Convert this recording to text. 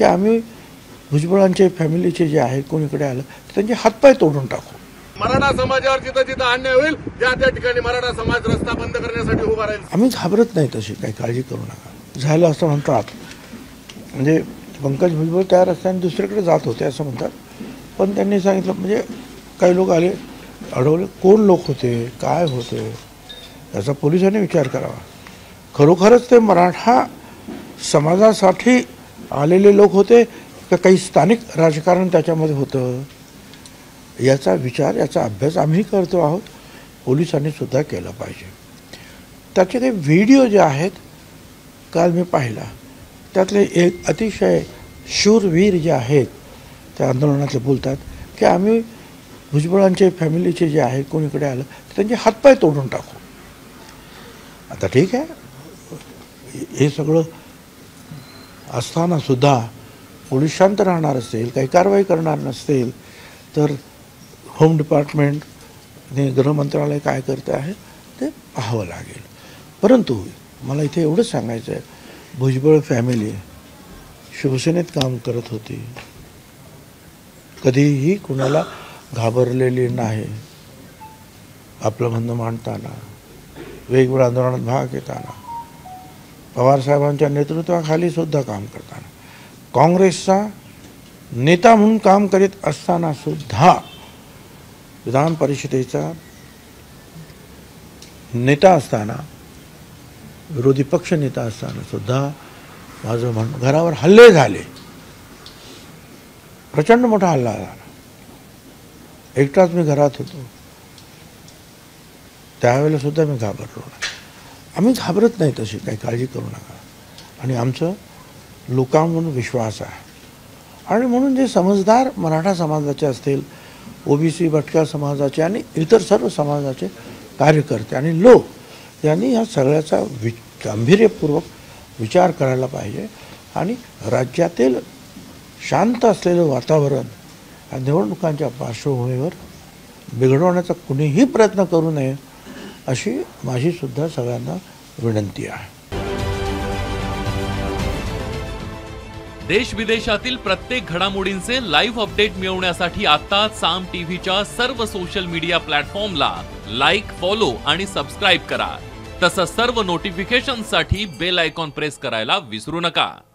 की आम्ही भुजबळांचे फॅमिलीचे जे आहे कोणीकडे आलं तर त्यांचे हातपाय तोडून टाकू. मराठा समाजावर जिथं जिथं अन्याय होईल त्या ठिकाणी मराठा समाज रस्ता बंद करण्यासाठी उभा राहील. आम्ही घाबरत नाही, तशी काही काळजी करू नका. झालं असं म्हणतात, म्हणजे पंकज भुजबळ त्या रस्त्याने दुसरीकडे जात होते असं म्हणतात, पण त्यांनी सांगितलं, म्हणजे काही लोक आले अडवले, कोण लोक होते, काय होते, याचा पोलिसांनी विचार करावा. खरोखरच ते मराठा समाजासाठी आलेले लोक होते का काही स्थानिक राजकारण त्याच्यामध्ये होतं, याचा विचार, याचा अभ्यास आम्ही करतो आहोत, पोलिसांनी सुद्धा केला पाहिजे. त्याचे काही व्हिडिओ जे आहेत काल मी पाहिला, त्यातले एक अतिशय शूरवीर जे आहेत त्या आंदोलनातले बोलतात की आम्ही भुजबळांचे फॅमिलीचे जे आहे कोणीकडे आलं तर त्यांचे हातपाय तोडून टाकू. आता ठीक आहे, हे सगळं असताना सुद्धा पोलीस शांत राहणार असेल, काही कारवाई करणार नसतील तर होम डिपार्टमेंट आणि गृहमंत्रालय काय करते आहे ते पाहावं लागेल. परंतु मला इथे एवढंच सांगायचं आहे, भुजबळ फॅमिली शिवसेनेत काम करत होती, कधीही कुणाला घाबरलेली नाही. आपलं म्हणणं मांडताना, वेगवेगळ्या आंदोलनात भाग घेताना, पवारसाहेबांच्या नेतृत्वाखाली सुद्धा काम करताना, काँग्रेसचा नेता म्हणून काम करीत असताना सुद्धा, विधान परिषदेचा नेता असताना, विरोधी पक्ष नेता असताना सुद्धा माझं म्हणणं, घरावर हल्ले झाले, प्रचंड मोठा हल्ला झाला, एकटाच मी घरात होतो, त्यावेळेला सुद्धा मी घाबरलो नाही. आम्ही घाबरत नाही, तशी काही काळजी करू नका. आणि आमचं लोकांवर विश्वास आहे. आणि म्हणून जे समजदार मराठा समाजाचे असतील, ओबीसी भटक्या समाजाचे आणि इतर सर्व समाजाचे कार्यकर्ते आणि लोक यांनी ह्या सगळ्याचा गांभीर्यपूर्वक विचार करायला पाहिजे. आणि राज्यातील शांत असलेलं वातावरण या निवडणुकांच्या पार्श्वभूमीवर बिघडवण्याचा कुणीही प्रयत्न करू नये, अशी माझी सुद्धा सगळ्यांना विनंती आहे. देश विदेशातील प्रत्येक घडामोडींचे लाईव्ह अपडेट मिळवण्यासाठी आता साम टीव्हीच्या सर्व सोशल मीडिया प्लॅटफॉर्मला लाईक, फॉलो आणि सबस्क्राईब करा. तसंच सर्व नोटिफिकेशनसाठी बेल आयकॉन प्रेस करायला विसरू नका.